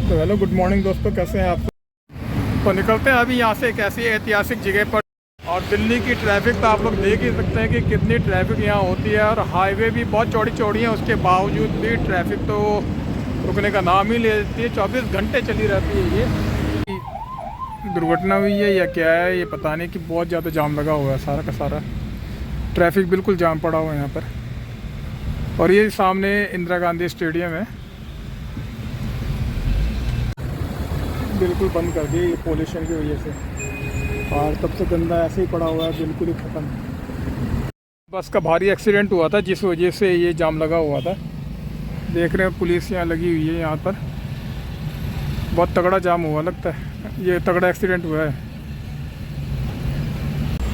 तो hello good morning दोस्तों, कैसे हैं आप सब। तो निकलते हैं अभी यहाँ से एक ऐसी ऐतिहासिक जगह पर। और दिल्ली की ट्रैफिक तो आप लोग देख ही सकते हैं कि कितनी ट्रैफिक यहाँ होती है। और हाईवे भी बहुत चौड़ी चौड़ी है, उसके बावजूद भी ट्रैफिक तो रुकने का नाम ही ले लेती है। 24 घंटे चली रहती है। ये दुर्घटना हुई है या क्या है ये पता नहीं, कि बहुत ज़्यादा जाम लगा हुआ है, सारा का सारा ट्रैफिक बिल्कुल जाम पड़ा हुआ है यहाँ पर। और ये सामने इंदिरा गांधी स्टेडियम है, बिल्कुल बंद कर दिए ये पोल्यूशन की वजह से। और तब से गंदा ऐसे ही पड़ा हुआ है, बिल्कुल ही ख़त्म। बस का भारी एक्सीडेंट हुआ था जिस वजह से ये जाम लगा हुआ था। देख रहे हैं पुलिस यहाँ लगी हुई है, यहाँ पर बहुत तगड़ा जाम हुआ लगता है। ये तगड़ा एक्सीडेंट हुआ है।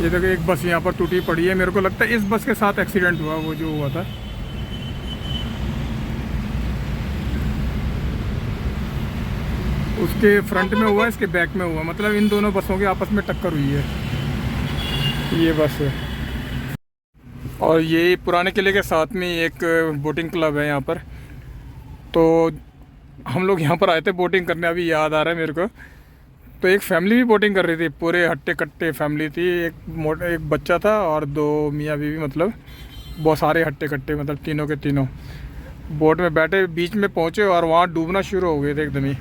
ये देखो एक बस यहाँ पर टूटी पड़ी है, मेरे को लगता है इस बस के साथ एक्सीडेंट हुआ, वो जो हुआ था। उसके फ्रंट में हुआ, इसके बैक में हुआ, मतलब इन दोनों बसों के आपस में टक्कर हुई है। ये बस है। और ये पुराने किले के साथ में एक बोटिंग क्लब है यहाँ पर। तो हम लोग यहाँ पर आए थे बोटिंग करने, अभी याद आ रहा है मेरे को। तो एक फैमिली भी बोटिंग कर रही थी, पूरे हट्टे कट्टे फैमिली थी। एक बच्चा था और दो मियाँ बीवी, मतलब बहुत सारे हट्टे कट्टे, मतलब तीनों के तीनों बोट में बैठे। बीच में पहुँचे और वहाँ डूबना शुरू हो गए थे एकदम ही।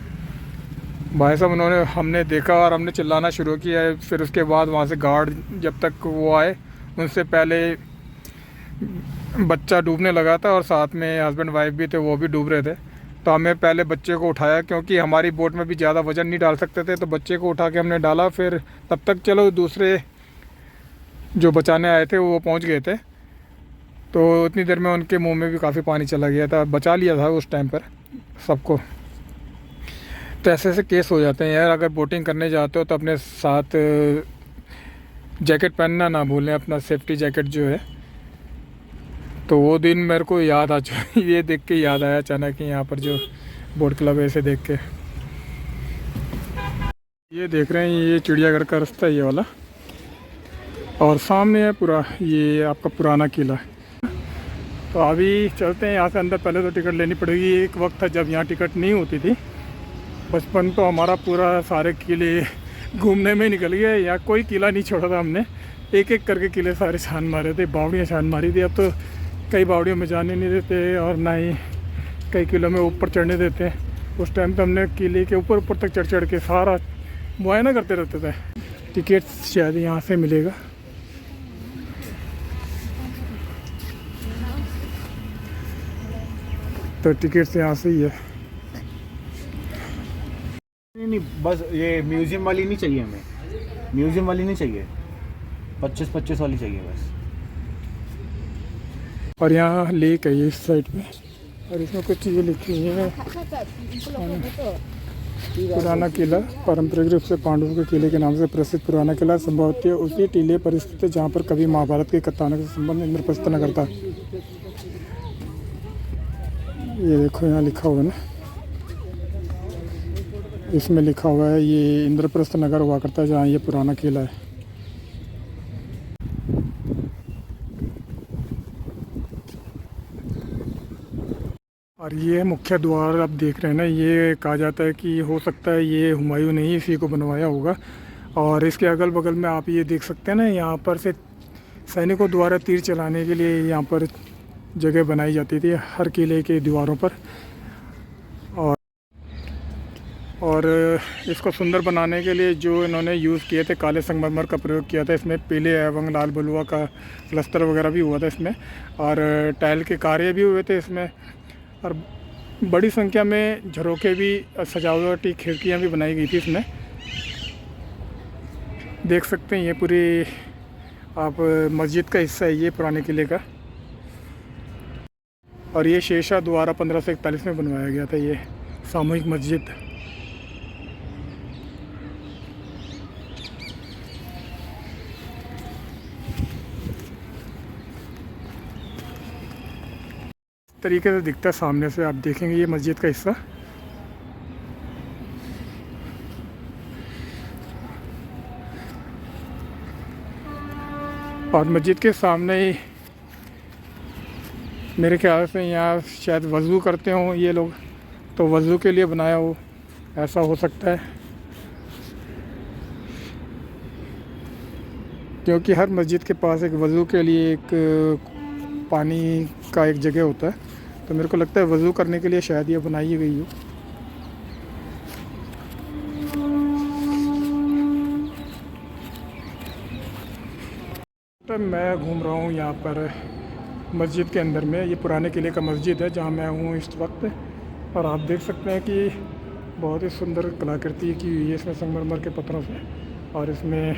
भाई साहब हमने देखा और हमने चिल्लाना शुरू किया। फिर उसके बाद वहाँ से गार्ड जब तक वो आए, उनसे पहले बच्चा डूबने लगा था और साथ में हस्बैंड वाइफ भी थे, वो भी डूब रहे थे। तो हमें पहले बच्चे को उठाया, क्योंकि हमारी बोट में भी ज़्यादा वज़न नहीं डाल सकते थे। तो बच्चे को उठा के हमने डाला। फिर तब तक चलो दूसरे जो बचाने आए थे वो पहुँच गए थे। तो उतनी देर में उनके मुँह में भी काफ़ी पानी चला गया था, बचा लिया था उस टाइम पर सबको। तो ऐसे ऐसे केस हो जाते हैं यार। अगर बोटिंग करने जाते हो तो अपने साथ जैकेट पहनना ना भूलें, अपना सेफ्टी जैकेट जो है। तो वो दिन मेरे को याद आ चुका ये देख के याद आया अचानक कि यहाँ पर जो बोट क्लब है, इसे देख के। ये देख रहे हैं, ये चिड़ियाघर का रास्ता है ये वाला। और सामने है पूरा ये आपका पुराना किला। तो अभी चलते हैं यहाँ से अंदर। पहले तो टिकट लेनी पड़ेगी। एक वक्त था जब यहाँ टिकट नहीं होती थी। बचपन तो हमारा पूरा सारे किले घूमने में निकल गया। यहाँ कोई किला नहीं छोड़ा था हमने, एक एक करके किले सारे छान मारे थे, बावड़ियाँ छान मारी थी। अब तो कई बावड़ियों में जाने नहीं देते और ना ही कई किलों में ऊपर चढ़ने देते। उस टाइम तो हमने किले के ऊपर ऊपर तक चढ़ चढ़ के सारा मुआयना करते रहते थे। टिकट शायद यहाँ से मिलेगा। तो टिकट से यहाँ से ही है। नहीं, बस ये म्यूजियम वाली नहीं चाहिए हमें, म्यूजियम वाली नहीं चाहिए, 25-25 वाली चाहिए बस। और यहाँ लेक है ये इस साइड पे, और इसमें कुछ चीज़ें लिखी हुई हैं। पुराना किला पारंपरिक रूप से पांडवों के किले के नाम से प्रसिद्ध पुराना किला संभवतः उसी टीले पर स्थित है जहाँ पर कभी महाभारत के कथानक से संबंध इंद्रप्रस्थ नगर था। ये देखो यहाँ लिखा हुआ है ना, इसमें लिखा हुआ है ये इंद्रप्रस्थ नगर हुआ करता है जहाँ ये पुराना किला है। और ये मुख्य द्वार आप देख रहे हैं ना, ये कहा जाता है कि हो सकता है ये हुमायूं ने ही इसी को बनवाया होगा। और इसके अगल बगल में आप ये देख सकते हैं ना, यहाँ पर से सैनिकों द्वारा तीर चलाने के लिए यहाँ पर जगह बनाई जाती थी हर किले के दीवारों पर। और इसको सुंदर बनाने के लिए जो इन्होंने यूज़ किए थे, काले संगमरमर का प्रयोग किया था। इसमें पीले एवं लाल बलुआ का प्लस्तर वगैरह भी हुआ था इसमें, और टाइल के कार्य भी हुए थे इसमें। और बड़ी संख्या में झरोखे भी, सजावटी खिड़कियां भी बनाई गई थी इसमें। देख सकते हैं ये पूरी आप मस्जिद का हिस्सा है ये पुराने किले का। और ये शेरशाह द्वारा 1541 में बनवाया गया था ये सामूहिक मस्जिद। तरीके से दिखता है सामने से, आप देखेंगे ये मस्जिद का हिस्सा। और मस्जिद के सामने ही मेरे ख्याल से यहाँ शायद वज़ू करते हों ये लोग, तो वज़ू के लिए बनाया हो। ऐसा हो सकता है, क्योंकि हर मस्जिद के पास एक वज़ू के लिए एक पानी का एक जगह होता है, तो मेरे को लगता है वज़ू करने के लिए शायद ये बनाई गई हो। तो मैं घूम रहा हूँ यहाँ पर मस्जिद के अंदर में। ये पुराने किले का मस्जिद है जहाँ मैं हूँ इस वक्त, और आप देख सकते हैं कि बहुत ही सुंदर कलाकृति की हुई है इसमें संगमरमर के पत्थरों से, और इसमें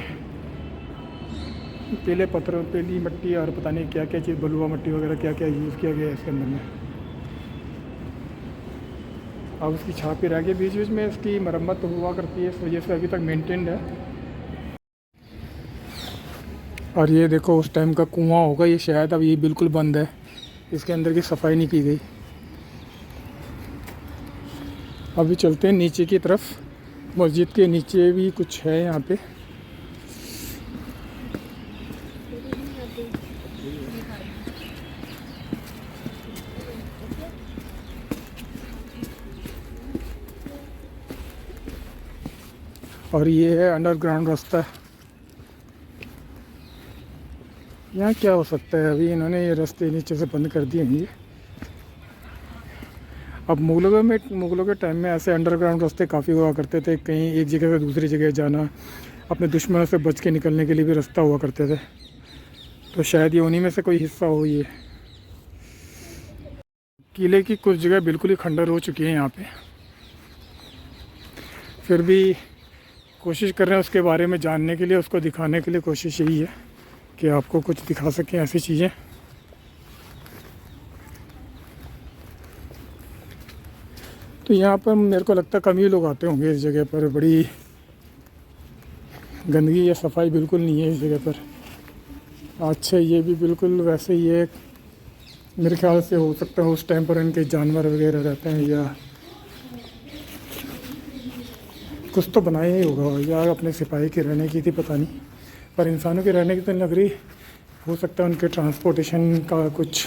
पीले पत्थर, पीली मिट्टी और पता नहीं क्या क्या चीज़, बलुआ मिट्टी वगैरह क्या क्या यूज़ किया गया है इसके अंदर में। अब उसकी छाप ही रह गई, बीच बीच में इसकी मरम्मत हुआ करती है, इस वजह से अभी तक मेंटेन्ड है। और ये देखो उस टाइम का कुआं होगा ये, शायद अब ये बिल्कुल बंद है, इसके अंदर की सफाई नहीं की गई। अभी चलते हैं नीचे की तरफ, मस्जिद के नीचे भी कुछ है यहाँ पे। और ये है अंडरग्राउंड रास्ता। यहाँ क्या हो सकता है, अभी इन्होंने ये रास्ते नीचे से बंद कर दिए हैं। अब मुग़लों के टाइम में ऐसे अंडरग्राउंड रास्ते काफ़ी हुआ करते थे, कहीं एक जगह से दूसरी जगह जाना, अपने दुश्मनों से बच के निकलने के लिए भी रास्ता हुआ करते थे, तो शायद ये उन्हीं में से कोई हिस्सा हो। ये किले की कुछ जगह बिल्कुल ही खंडर हो चुकी है यहाँ पे, फिर भी कोशिश कर रहे हैं उसके बारे में जानने के लिए, उसको दिखाने के लिए कोशिश यही है कि आपको कुछ दिखा सकें ऐसी चीज़ें। तो यहाँ पर मेरे को लगता है कम ही लोग आते होंगे इस जगह पर, बड़ी गंदगी या सफाई बिल्कुल नहीं है इस जगह पर। अच्छा ये भी बिल्कुल वैसे ही है, मेरे ख्याल से हो सकता है उस टाइम पर इनके जानवर वगैरह रहते हैं या कुछ तो बनाया ही होगा, या अपने सिपाही के रहने की थी पता नहीं, पर इंसानों के रहने की तो लग रही। हो सकता है उनके ट्रांसपोर्टेशन का कुछ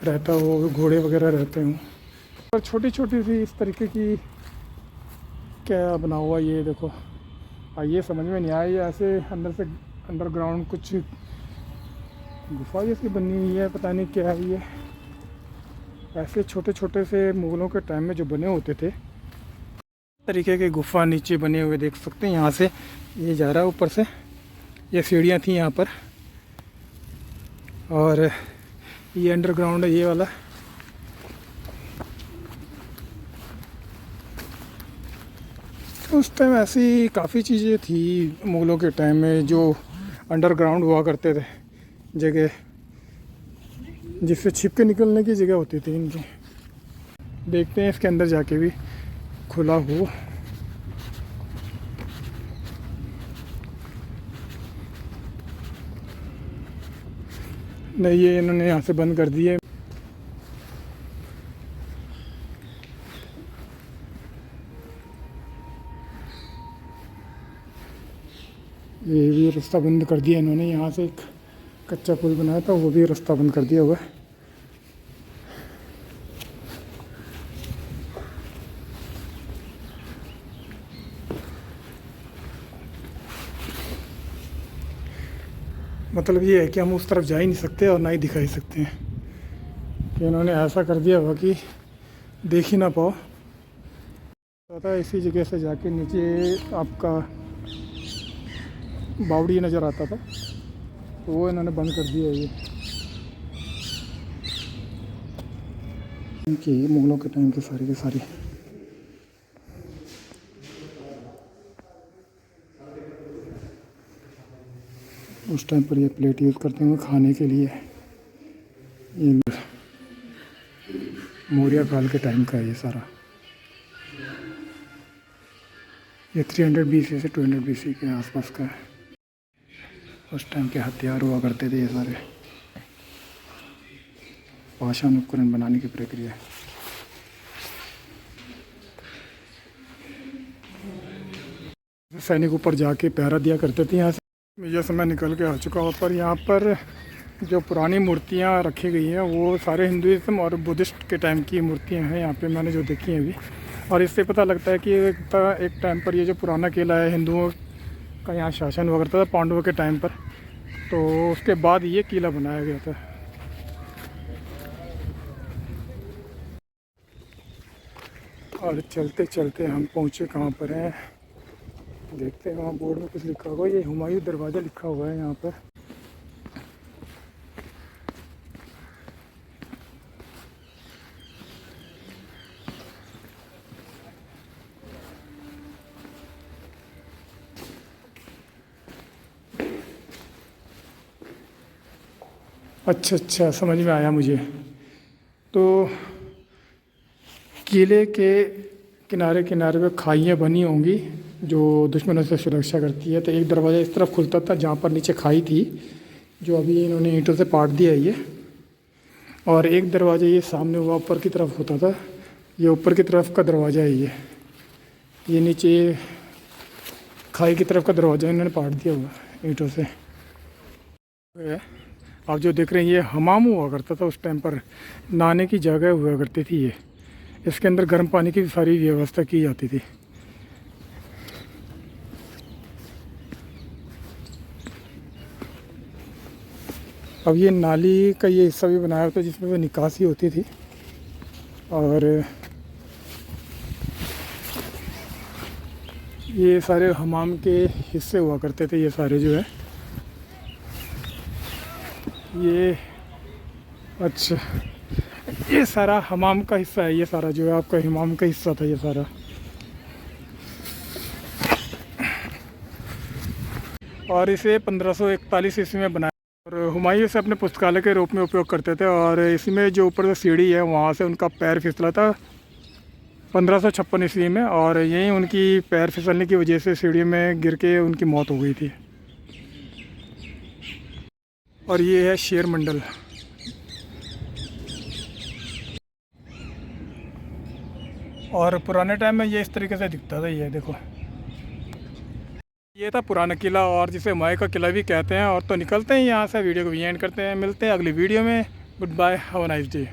रहता हो, घोड़े वगैरह रहते हों। और छोटी छोटी सी इस तरीके की क्या बना हुआ ये देखो, ये समझ में नहीं आया, ये ऐसे अंदर से अंडरग्राउंड कुछ गुफा जैसी बनी हुई है, पता नहीं क्या है ये। ऐसे छोटे छोटे से मुग़लों के टाइम में जो बने होते थे तरीके के गुफा नीचे बने हुए देख सकते हैं। यहाँ से ये जा रहा है ऊपर से, ये सीढ़ियाँ थी यहाँ पर, और ये अंडरग्राउंड है ये वाला। उस टाइम ऐसी काफ़ी चीज़ें थी मुग़लों के टाइम में जो अंडरग्राउंड हुआ करते थे, जगह जिससे छिप के निकलने की जगह होती थी इनकी। देखते हैं इसके अंदर जाके भी खुला हो। नहीं, ये इन्होंने यहाँ से बंद कर दिए। ये भी रास्ता बंद कर दिया इन्होंने, यहाँ से एक कच्चा पुल बनाया था वो भी रास्ता बंद कर दिया हुआ है। मतलब ये है कि हम उस तरफ जा ही नहीं सकते और ना ही दिखा ही सकते हैं, कि इन्होंने ऐसा कर दिया हुआ कि देख ही ना पाओ। पता इसी जगह से जाके नीचे आपका बावड़ी नज़र आता था, तो वो इन्होंने बंद कर दिया है। ये मुग़लों के टाइम की सारी की सारी उस टाइम पर ये प्लेट यूज़ करते हुए खाने के लिए। ये मौर्य काल के टाइम का है ये सारा। ये 300 BC से 200 BC के आसपास का है। उस टाइम के हथियार हुआ करते थे ये सारे। पाषाण उपकरण बनाने की प्रक्रिया। सैनिक ऊपर जाके पहरा दिया करते थे यहाँ से। जैसे मैं निकल के आ चुका हूँ, पर यहाँ पर जो पुरानी मूर्तियाँ रखी गई हैं वो सारे हिंदुइज्म और बुद्धिस्ट के टाइम की मूर्तियाँ हैं यहाँ पे मैंने जो देखी हैं अभी। और इससे पता लगता है कि एक टाइम पर ये जो पुराना किला है, हिंदुओं का यहाँ शासन हुआ करता था पांडवों के टाइम पर, तो उसके बाद ये किला बनाया गया था। और चलते चलते हम पहुँचे कहाँ पर हैं, देखते हैं। वहाँ बोर्ड में कुछ लिखा हुआ है, ये हुमायूं दरवाज़ा लिखा हुआ है यहाँ पर। अच्छा अच्छा, समझ में आया मुझे। तो किले के किनारे किनारे पे खाइयाँ बनी होंगी जो दुश्मनों से सुरक्षा करती है। तो एक दरवाज़ा इस तरफ खुलता था जहाँ पर नीचे खाई थी, जो अभी इन्होंने ईंटों से पाट दिया है ये। और एक दरवाज़ा ये सामने हुआ ऊपर की तरफ होता था, ये ऊपर की तरफ का दरवाज़ा है ये नीचे खाई की तरफ का दरवाज़ा इन्होंने पाट दिया हुआ ईंटों से। आप जो देख रहे हैं ये हमाम हुआ करता था उस टाइम पर, नहाने की जगह हुआ करती थी ये। इसके अंदर गर्म पानी की सारी व्यवस्था की जाती थी। अब ये नाली का ये हिस्सा भी बनाया होता है जिसमें वो निकासी होती थी। और ये सारे हमाम के हिस्से हुआ करते थे, ये सारे जो है ये। अच्छा, ये सारा हमाम का हिस्सा है, ये सारा जो है आपका हमाम का हिस्सा था ये सारा। और इसे 1541 ईस्वी में बनाया और हुमायूं से अपने पुस्तकालय के रूप में उपयोग करते थे। और इसमें जो ऊपर से सीढ़ी है वहाँ से उनका पैर फिसला था 1556 ईस्वी में, और यहीं उनकी पैर फिसलने की वजह से सीढ़ी में गिर के उनकी मौत हो गई थी। और ये है शेर मंडल। और पुराने टाइम में ये इस तरीके से दिखता था, ये देखो। ये था पुराना किला, और जिसे हुमायूं का किला भी कहते हैं। और तो निकलते हैं यहाँ से, वीडियो को भी एंड करते हैं। मिलते हैं अगली वीडियो में। Good bye, have a nice day.